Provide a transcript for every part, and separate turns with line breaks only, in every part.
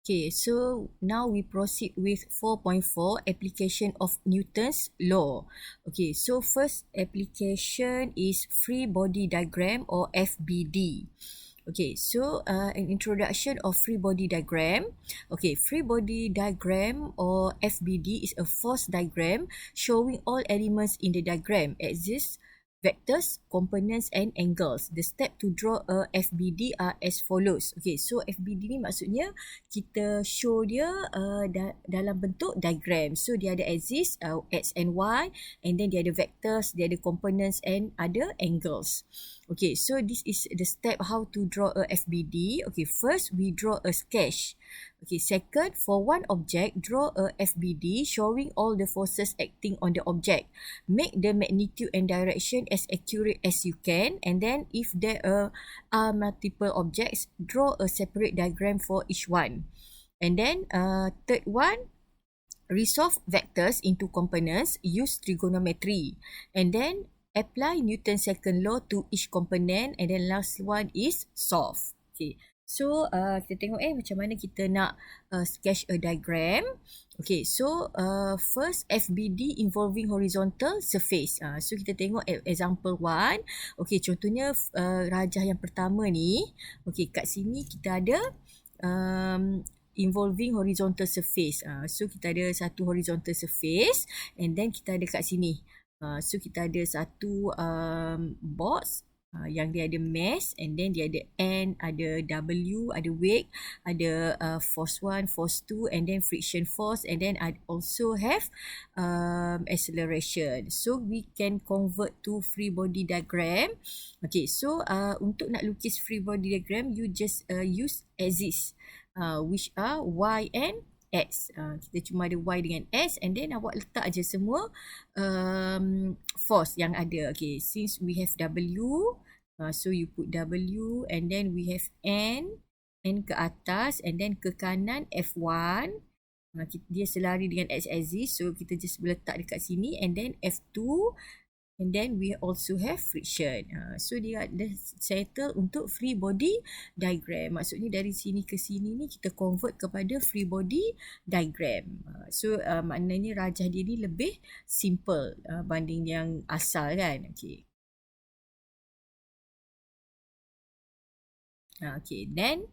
Okay, so now we proceed with 4.4, application of Newton's law. Okay, so first application is free body diagram or FBD. Okay, so an introduction of free body diagram. Okay, free body diagram or FBD is a force diagram showing all elements in the diagram exist vectors, components and angles. The step to draw a FBD are as follows. Okay, so FBD ni maksudnya kita show dia dalam bentuk diagram. So dia ada axis X and Y, and then dia ada vectors, dia ada components and ada angles. Okay, so this is the step how to draw a FBD. Okay, first we draw a sketch. Okay, second, for one object, draw a FBD showing all the forces acting on the object. Make the magnitude and direction as accurate as you can, and then if there are multiple objects, draw a separate diagram for each one. And then third one, resolve vectors into components, use trigonometry, and then apply Newton's second law to each component, and then last one is solve. Okay, so kita tengok macam mana kita nak sketch a diagram. Okay, so first FBD involving horizontal surface. So kita tengok example 1. Okay, contohnya rajah yang pertama ni. Okay, kat sini kita ada involving horizontal surface. So kita ada satu horizontal surface, and then kita ada kat sini. So kita ada satu box yang dia ada mass, and then dia ada N, ada W, ada weight, ada force 1, force 2, and then friction force, and then I also have acceleration. So we can convert to free body diagram. Okay, so untuk nak lukis free body diagram, you just use axis, which are Y and X. Kita cuma ada Y dengan X, and then awak letak aja semua force yang ada. Okay, since we have W, so you put W, and then we have N ke atas, and then ke kanan F1. Dia selari dengan X axis, so kita just letak dekat sini, and then F2, and then we also have friction. So dia dah settle untuk free body diagram. Maksudnya dari sini ke sini ni kita convert kepada free body diagram. So maknanya rajah dia ni lebih simple banding yang asal kan. Okay. Okay, then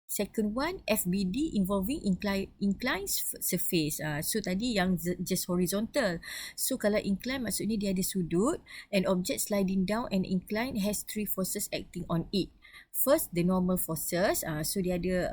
second one, FBD involving inclined surface. So tadi yang just horizontal. So kalau incline maksudnya dia ada sudut, and object sliding down and incline has three forces acting on it. First, the normal forces. So dia ada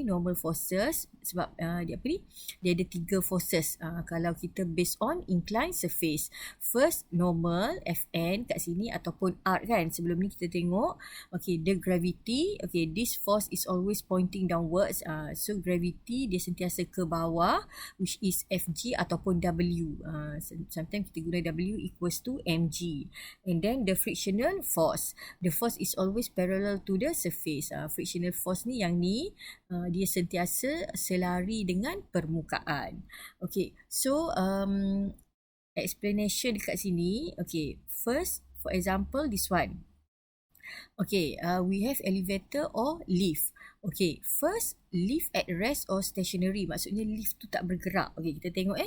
normal forces sebab dia ada tiga forces kalau kita based on inclined surface. First, normal Fn kat sini ataupun arc kan. Sebelum ni kita tengok, okay, the gravity, okay, this force is always pointing downwards. So gravity dia sentiasa ke bawah, which is Fg ataupun W. Sometimes kita guna W equals to mg. And then the frictional force, the force is always parallel to the surface. Frictional force ni yang ni dia sentiasa selari dengan permukaan. Okay, so explanation dekat sini. Okay, first, for example, this one. Okay, we have elevator or lift. Okay, first, lift at rest or stationary. Maksudnya lift tu tak bergerak. Okay, kita tengok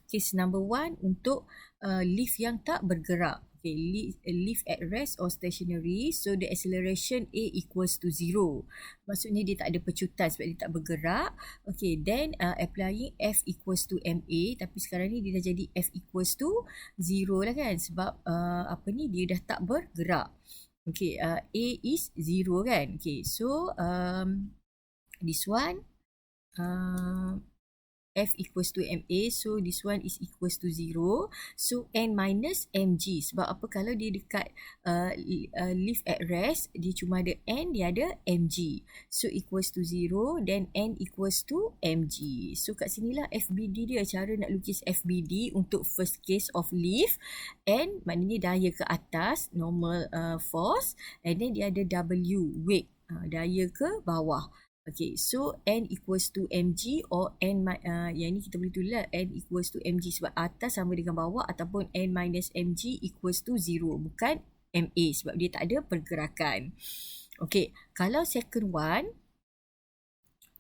case number 1 untuk lift yang tak bergerak. Okay, lift at rest or stationary. So the acceleration A equals to 0. Maksudnya dia tak ada pecutan sebab dia tak bergerak. Okay, then applying F equals to MA. Tapi sekarang ni dia dah jadi F equals to 0 lah kan. Sebab dia dah tak bergerak. Okay, A is 0 kan. Okay, so this one F equals to MA, so this one is equals to 0. So N minus mg. Sebab apa, kalau dia dekat lift at rest, dia cuma ada N, dia ada mg. So equals to 0, then N equals to mg. So kat sinilah FBD dia, cara nak lukis FBD untuk first case of lift. N maknanya daya ke atas, normal force, and then dia ada W, weight, daya ke bawah. Okay, so N equals to mg or N, yang ni kita boleh tulis lah, N equals to mg sebab atas sama dengan bawah, ataupun N minus mg equals to 0, bukan MA sebab dia tak ada pergerakan. Okay, kalau second one,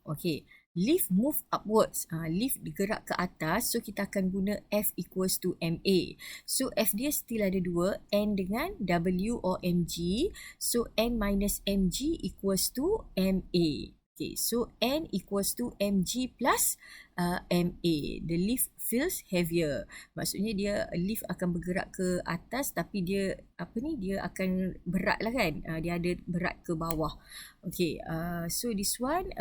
okay, lift move upwards. Lift bergerak ke atas. So, kita akan guna F equals to MA. So, F dia still ada dua. N dengan W or MG. So, N minus MG equals to MA. Okay, so N equals to MG plus MA. The lift feels heavier. Maksudnya dia lift akan bergerak ke atas tapi dia dia akan berat lah kan. Dia ada berat ke bawah. Okay, so this one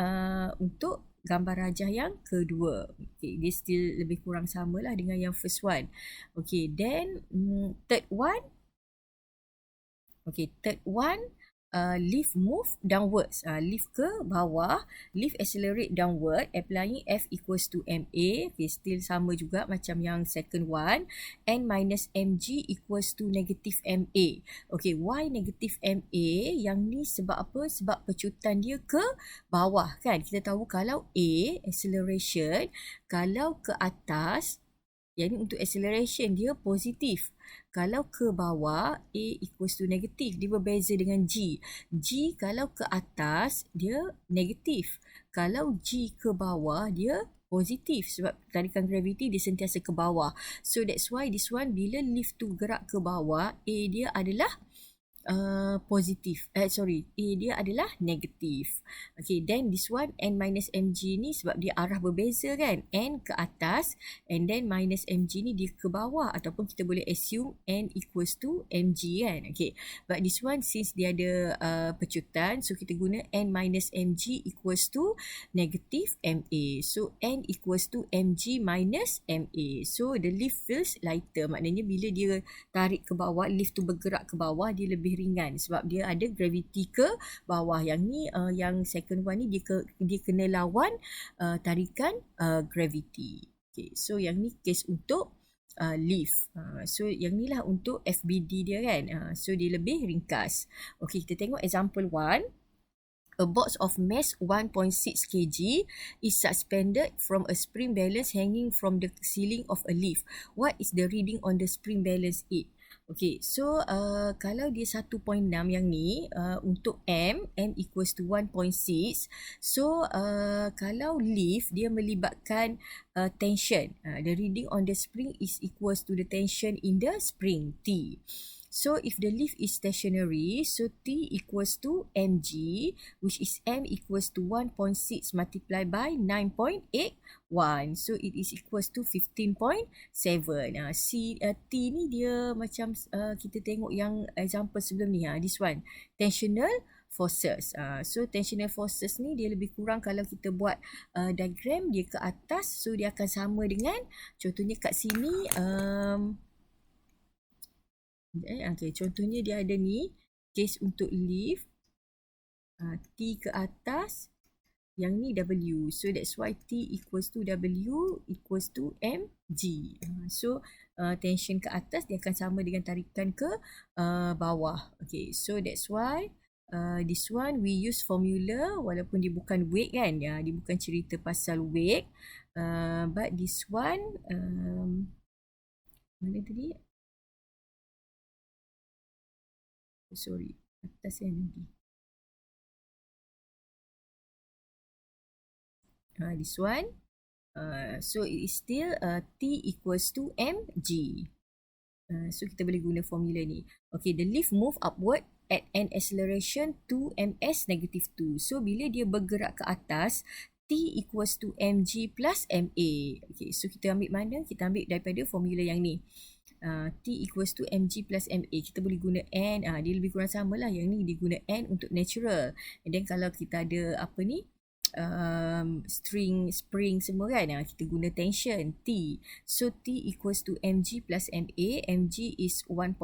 untuk gambar rajah yang kedua. Okay, dia still lebih kurang sama lah dengan yang first one. Okay, then third one. Okay, third one, lift move downwards. Lift ke bawah, lift accelerate downward, applying F equals to MA. Okay, still sama juga macam yang second one. N minus MG equals to negative MA. Okay, why negative MA? Yang ni sebab apa? Sebab pecutan dia ke bawah kan. Kita tahu kalau A, acceleration, kalau ke atas, yang ni untuk acceleration dia positif. Kalau ke bawah, A equals to negatif. Dia berbeza dengan G. G kalau ke atas, dia negatif. Kalau G ke bawah, dia positif. Sebab tarikan graviti dia sentiasa ke bawah. So that's why this one, bila lift tu gerak ke bawah, A dia adalah positif. A dia adalah negatif. Okay, then this one N minus MG ni sebab dia arah berbeza kan. N ke atas and then minus MG ni dia ke bawah ataupun kita boleh assume N equals to MG kan. Okay, but this one since dia ada pecutan, so kita guna N minus MG equals to negative MA. So N equals to MG minus MA. So the lift feels lighter. Maknanya bila dia tarik ke bawah, lift tu bergerak ke bawah, dia lebih ringan sebab dia ada graviti ke bawah. Yang ni yang second one ni dia kena lawan tarikan graviti. Okay, so yang ni case untuk lift. So yang ni lah untuk FBD dia kan. So dia lebih ringkas. Okay, kita tengok example 1. A box of mass 1.6 kg is suspended from a spring balance hanging from the ceiling of a lift. What is the reading on the spring balance 8? Okay, so kalau dia 1.6 yang ni untuk M equals to 1.6. So kalau lift dia melibatkan tension. The reading on the spring is equals to the tension in the spring T. So if the lift is stationary, so T equals to mg, which is M equals to 1.6 multiplied by 9.81. So it is equals to 15.7. T ni dia macam kita tengok yang example sebelum ni. This one, tensional forces. So tensional forces ni dia lebih kurang kalau kita buat diagram dia ke atas, so dia akan sama dengan, contohnya kat sini okay, contohnya dia ada ni case untuk lift, T ke atas, yang ni W. So that's why T equals to W equals to mg. So tension ke atas dia akan sama dengan tarikan ke bawah. Okay, so that's why this one we use formula walaupun dia bukan weight kan, dia bukan cerita pasal weight, but this one mana tadi? Sorry, atas yang lagi. This one. So it is still T equals to mg. So kita boleh guna formula ni. Okay, the lift move upward at an acceleration 2 ms negative 2. So bila dia bergerak ke atas, T equals to mg plus ma. Okay, so kita ambil mana? Kita ambil daripada formula yang ni. T equals to mg plus ma. Kita boleh guna N. Dia lebih kurang sama lah. Yang ni dia guna N untuk natural. And then kalau kita ada apa ni, spring semua kan, kita guna tension T. So T equals to mg plus ma. Mg is 1.6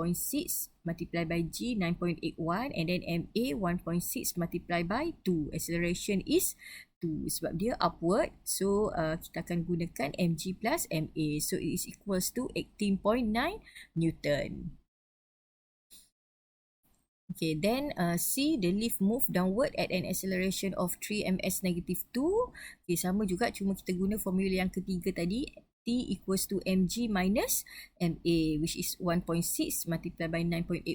multiplied by G 9.81, and then ma 1.6 multiplied by 2. Acceleration is 2 sebab dia upward. So kita akan gunakan mg plus ma. So it is equals to 18.9 Newton. Okay, then C, the lift move downward at an acceleration of 3 ms negative 2. Okay, sama juga, cuma kita guna formula yang ketiga tadi. T equals to mg minus ma, which is 1.6 multiplied by 9.81.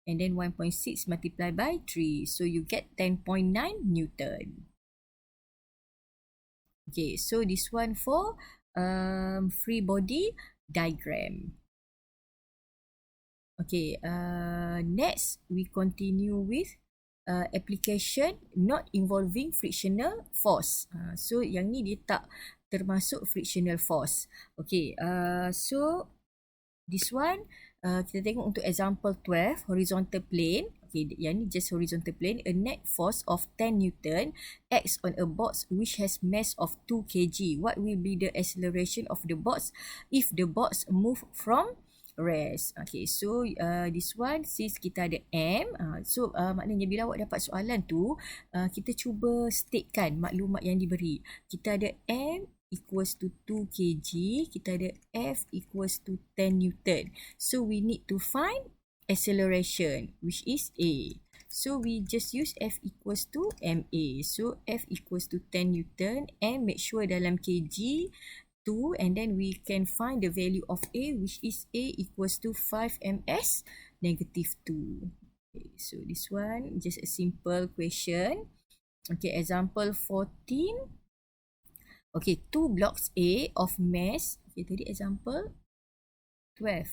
And then 1.6 multiplied by 3. So you get 10.9 Newton. Okay, so this one for free body diagram. Okay, next we continue with application not involving frictional force. So yang ni dia tak termasuk frictional force. Okay, so this one kita tengok untuk example 12, horizontal plane. Okay, yang ni just horizontal plane. A net force of 10 Newton acts on a box which has mass of 2 kg. What will be the acceleration of the box if the box move from rest? Okay, so this one since kita ada M, so maknanya bila awak dapat soalan tu, kita cuba statekan maklumat yang diberi. Kita ada M equals to 2 kg, kita ada F equals to 10 Newton. So we need to find acceleration, which is A. So we just use F equals to MA. So F equals to 10 Newton, M make sure dalam kg 2, and then we can find the value of A, which is A equals to 5 ms negative 2. Okay, so this one just a simple question. Okay, example 14. Okay, 2 blocks A of mass. Okay, tadi example 12.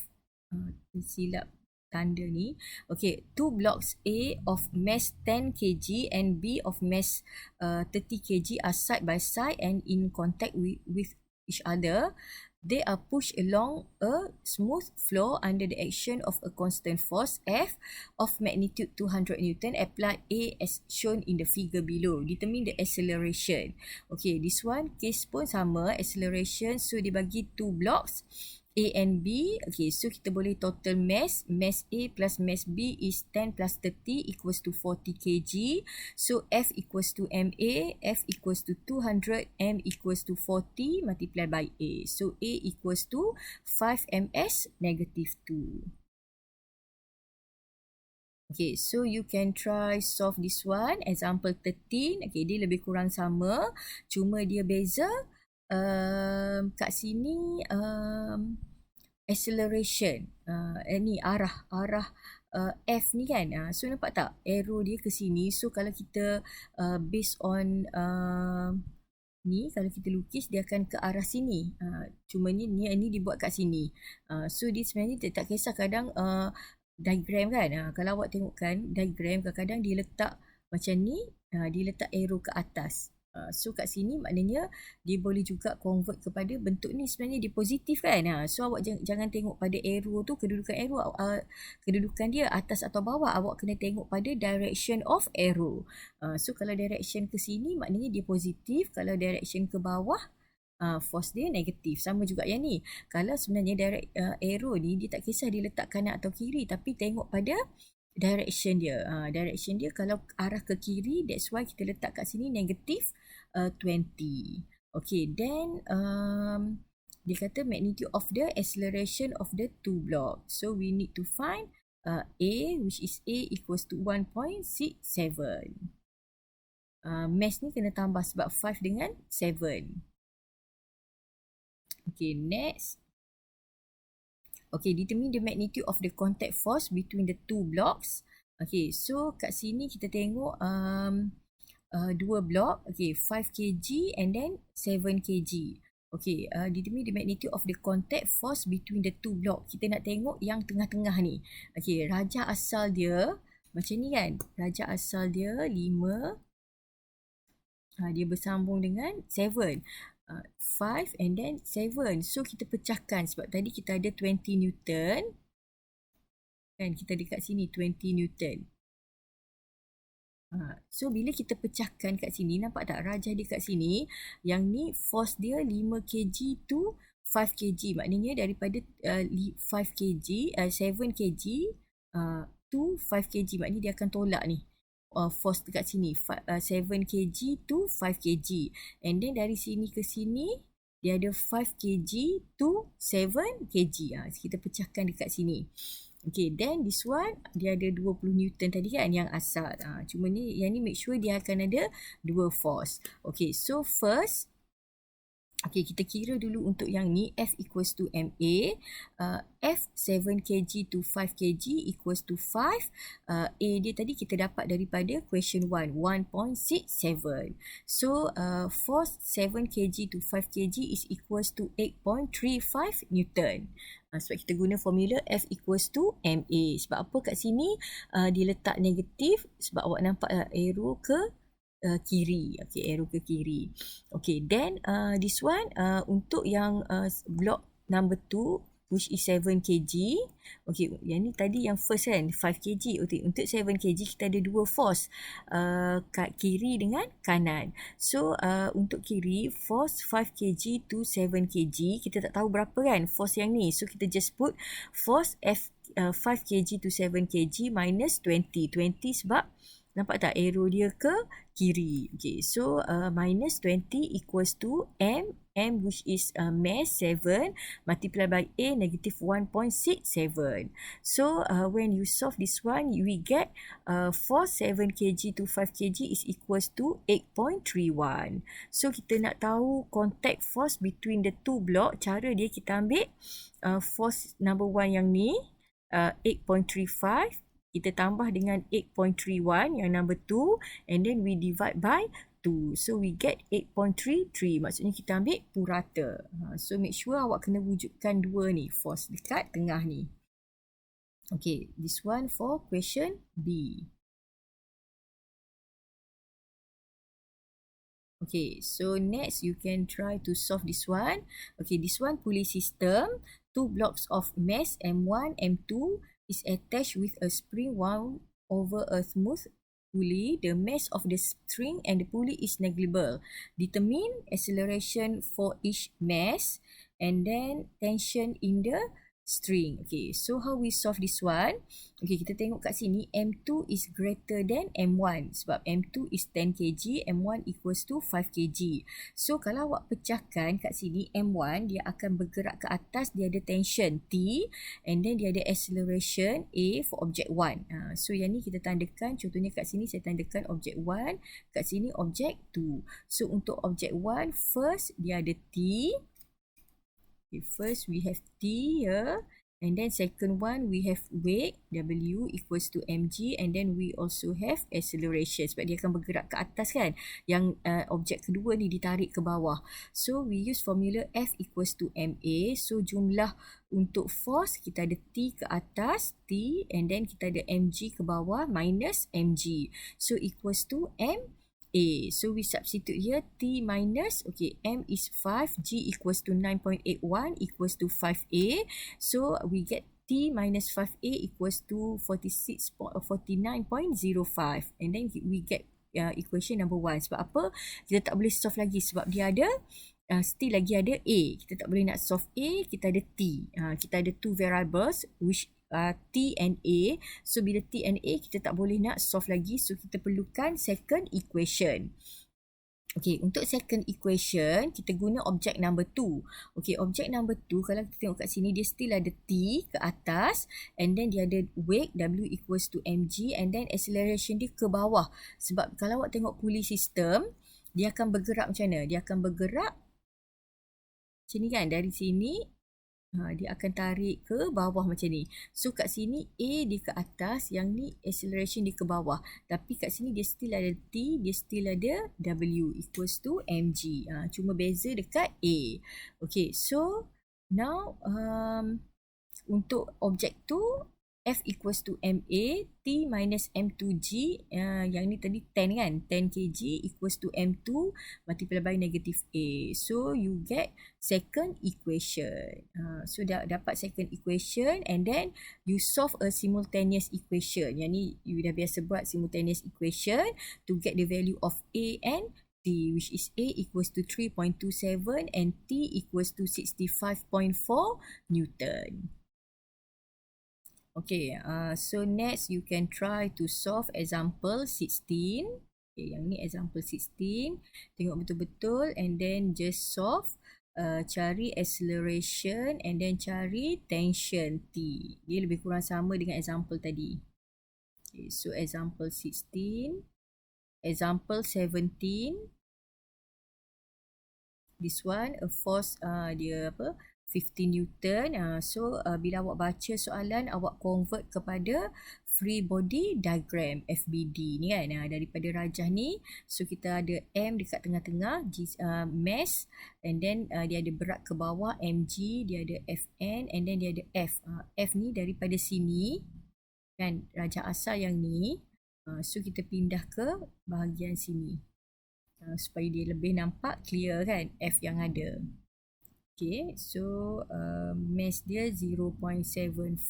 Silap tanda ni. Okay, 2 blocks A of mass 10 kg and B of mass 30 kg are side by side and in contact with each other. They are pushed along a smooth floor under the action of a constant force F of magnitude 200 Newton applied A as shown in the figure below. Determine the acceleration. Okay, this one case pun sama, acceleration. So dibagi 2 blocks A and B. Okay, so kita boleh total mass. Mass A plus mass B is 10 plus 30 equals to 40 kg. So F equals to MA. F equals to 200. M equals to 40 multiplied by A. So A equals to 5 ms negative 2. Okay, so you can try solve this one. Example 13. Okay, dia lebih kurang sama. Cuma dia beza. Kat sini acceleration, ni arah F ni kan. So nampak tak arrow dia ke sini. So kalau kita based on ni, kalau kita lukis dia akan ke arah sini. Cuma ni dibuat kat sini. So dia sebenarnya tak kisah kadang diagram kan. Kalau awak tengokkan diagram kadang-kadang dia letak macam ni, dia letak arrow ke atas. So kat sini maknanya dia boleh juga convert kepada bentuk ni sebenarnya dia positif kan. So awak jangan tengok pada arrow tu, kedudukan arrow, kedudukan dia atas atau bawah. Awak kena tengok pada direction of arrow. So kalau direction ke sini maknanya dia positif, kalau direction ke bawah force dia negatif. Sama juga yang ni. Kalau sebenarnya arrow ni dia tak kisah dia letak kanan atau kiri, tapi tengok pada direction dia. Direction dia kalau arah ke kiri, that's why kita letak kat sini negative 20. Okay, then dia kata magnitude of the acceleration of the 2 blocks. So we need to find A, which is A equals to 1.67. Mass ni kena tambah sebab 5 dengan 7. Okay, next. Okay, determine the magnitude of the contact force between the 2 blocks. Okay, so kat sini kita tengok 2 blok. Okay, 5 kg and then 7 kg. Okay, determine the magnitude of the contact force between the 2 blocks. Kita nak tengok yang tengah-tengah ni. Okay, raja asal dia macam ni kan. Raja asal dia 5. Dia bersambung dengan 7. 5 and then 7. So kita pecahkan sebab tadi kita ada 20 Newton. Kan kita dekat sini 20 Newton. So bila kita pecahkan kat sini, nampak tak rajah dia kat sini? Yang ni force dia 5 kg to 5 kg. Maknanya daripada 5 kg, 7 kg to 5 kg. Maknanya dia akan tolak ni. Force dekat sini 7 kg to 5 kg, and then dari sini ke sini dia ada 5 kg to 7 kg. Kita pecahkan dekat sini. Okay, then this one dia ada 20 Newton tadi kan yang asal. Cuma ni yang ni make sure dia akan ada 2 force. Okay, so first Okey, kita kira dulu untuk yang ni F equals to MA. F 7 kg to 5 kg equals to 5. A dia tadi kita dapat daripada question 1, 1.67. So, force 7 kg to 5 kg is equals to 8.35 Newton. Sebab kita guna formula F equals to MA. Sebab apa kat sini dia letak negatif, sebab awak nampak arrow ke kiri. Okay, arrow ke kiri. Okay, then this one untuk yang block number 2, which is 7 kg. Okay, yang ni tadi yang first kan, 5 kg. Okay, untuk 7 kg kita ada dua force, kat kiri dengan kanan. So, untuk kiri, force 5 kg to 7 kg, kita tak tahu berapa kan force yang ni. So, kita just put force F 5 kg to 7 kg minus 20. 20 sebab nampak tak arrow dia ke kiri. Okay, so minus 20 equals to M. M which is mass 7 multiplied by A negative 1.67. So when you solve this one, we get force 7 kg to 5 kg is equals to 8.31. So kita nak tahu contact force between the two block. Cara dia kita ambil force number 1 yang ni 8.35. Kita tambah dengan 8.31 yang number 2 and then we divide by 2. So we get 8.33. Maksudnya kita ambil purata. So make sure awak kena wujudkan dua ni force dekat tengah ni. Okay, this one for question B. Okay, so next you can try to solve this one. Okay, this one pulley system. Two blocks of mass M1, M2 is attached with a spring wound over a smooth pulley. The mass of the string and the pulley is negligible. Determine acceleration for each mass and then tension in the string. Okay, so how we solve this one? Okay, kita tengok kat sini M2 is greater than M1 sebab M2 is 10 kg, M1 equals to 5 kg. So kalau awak pecahkan kat sini M1 dia akan bergerak ke atas, dia ada tension T and then dia ada acceleration A for object 1. So yang ni kita tandakan, contohnya kat sini saya tandakan object 1, kat sini object 2. So untuk object 1 first dia ada T. Okay, first we have T here and then second one we have weight W equals to mg and then we also have acceleration sebab dia akan bergerak ke atas kan, yang objek kedua ni ditarik ke bawah. So we use formula F equals to ma. So jumlah untuk force kita ada T ke atas T and then kita ada mg ke bawah minus mg, so equals to m A. So we substitute here T minus, okay, M is 5, G equals to 9.81 equals to 5A. So we get T minus 5A equals to 49.05 and then we get equation number 1. Sebab apa? Kita tak boleh solve lagi sebab dia ada still lagi ada A. Kita tak boleh nak solve A, kita ada T. Kita ada two variables which T and A. So bila T and A kita tak boleh nak solve lagi, so kita perlukan second equation. Okay, untuk second equation kita guna objek number 2. Okay, objek number 2 kalau kita tengok kat sini dia still ada T ke atas and then dia ada weight W equals to mg and then acceleration dia ke bawah. Sebab kalau awak tengok pulley system dia akan bergerak macam mana? Dia akan bergerak macam ni kan, dari sini dia akan tarik ke bawah macam ni. So kat sini A dia ke atas, yang ni acceleration dia ke bawah. Tapi kat sini dia still ada T, dia still ada W equals to mg. Cuma beza dekat A. Okay, so now untuk objek tu F equals to MA, T minus M2G, yang ni tadi 10 kan, 10 kg equals to M2 multiplied by negative A. So you get second equation. So dapat second equation and then you solve a simultaneous equation. Yang ni you dah biasa buat simultaneous equation to get the value of A and T, which is A equals to 3.27 and T equals to 65.4 Newton. Okay, so next you can try to solve example 16. Okay, yang ni example 16. Tengok betul-betul and then just solve. Cari acceleration and then cari tension T. Dia lebih kurang sama dengan example tadi. Okay, so example 16. Example 17. This one a force dia apa 15 Newton. So bila awak baca soalan, awak convert kepada free body diagram FBD ni kan. Daripada rajah ni, so kita ada M dekat tengah-tengah, mass, and then dia ada berat ke bawah mg, dia ada Fn, and then dia ada F. F ni daripada sini kan, rajah asal yang ni. So kita pindah ke bahagian sini supaya dia lebih nampak clear kan F yang ada. Okay, so mass dia 0.75.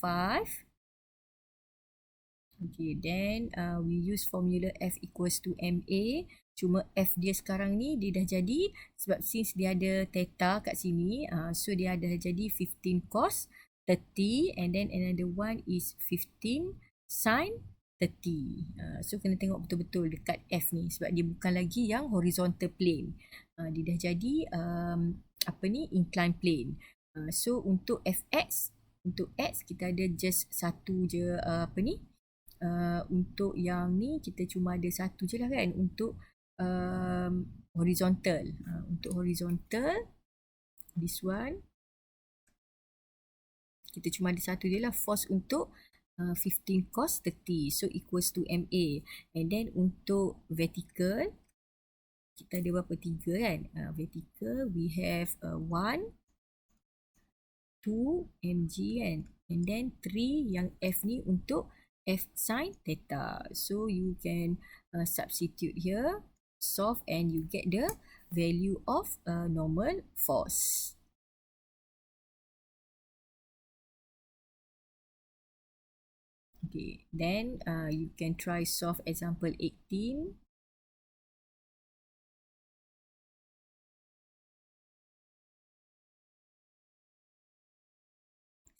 Okay, then we use formula F equals to MA. Cuma F dia sekarang ni dia dah jadi, sebab since dia ada theta kat sini, so dia dah jadi 15 cos 30, and then another one is 15 sin 30. So kena tengok betul-betul dekat F ni, sebab dia bukan lagi yang horizontal plane. Dia dah jadi inclined plane. So untuk Fx, untuk X kita ada just satu je untuk yang ni kita cuma ada satu je lah kan, untuk horizontal. Untuk horizontal, this one kita cuma ada satu je lah, force untuk 15 cos 30, so equals to MA. And then untuk vertical, kita ada berapa? 3 kan. Vertical we have 1, 2 mg kan, and then 3 yang F ni untuk F sin theta. So you can substitute here, solve, and you get the value of normal force. Okay, then you can try solve example 18.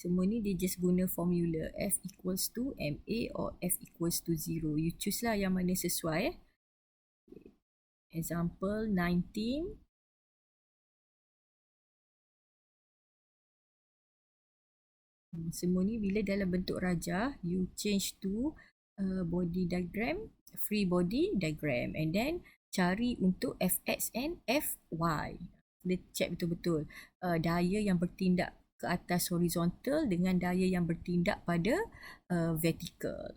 Semua ni dia just guna formula F equals to MA or F equals to 0. You choose lah yang mana sesuai. Example 19. Semua ni bila dalam bentuk rajah, you change to body diagram, free body diagram, and then cari untuk Fx and Fy. Kita check betul-betul daya yang bertindak ke atas horizontal dengan daya yang bertindak pada vertical.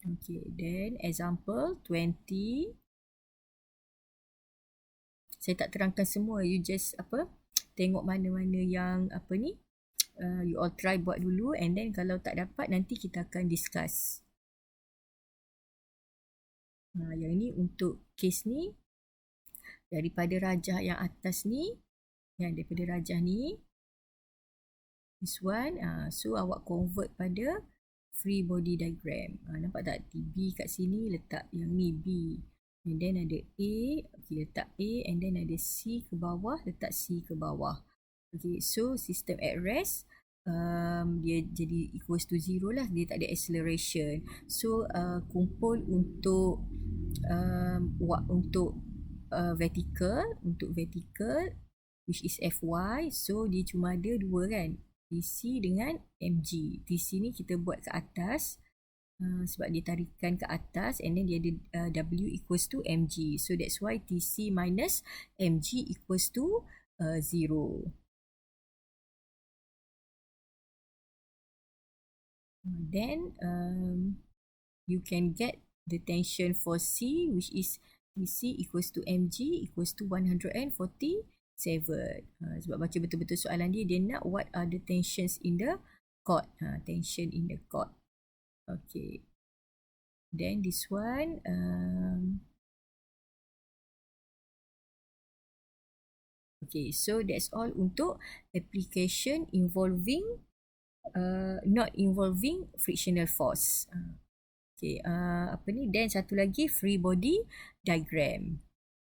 Okay, then example 20. Saya tak terangkan semua, you just tengok mana-mana yang you all try buat dulu, and then kalau tak dapat nanti kita akan discuss. Yang ni untuk case ni daripada rajah yang atas ni, daripada rajah ni, this one. So awak convert pada free body diagram. Nampak tak? TB kat sini letak yang ni B, and then ada A, okay, letak A, and then ada C ke bawah, letak C ke bawah. Okay, so system at rest, dia jadi equals to 0 lah, dia tak ada acceleration. So kumpul untuk vertical, which is Fy. So dia cuma ada 2 kan, TC dengan MG. TC ni kita buat ke atas, sebab dia tarikan ke atas, and then dia ada W equals to mg. So that's why TC minus mg equals to 0. Then you can get the tension for C, which is TC equals to mg equals to 147. Sebab baca betul-betul soalan dia nak what are the tensions in the cord. Tension in the cord. Okay, then this one okay, so that's all untuk application involving not involving frictional force. Okay, then satu lagi free body diagram.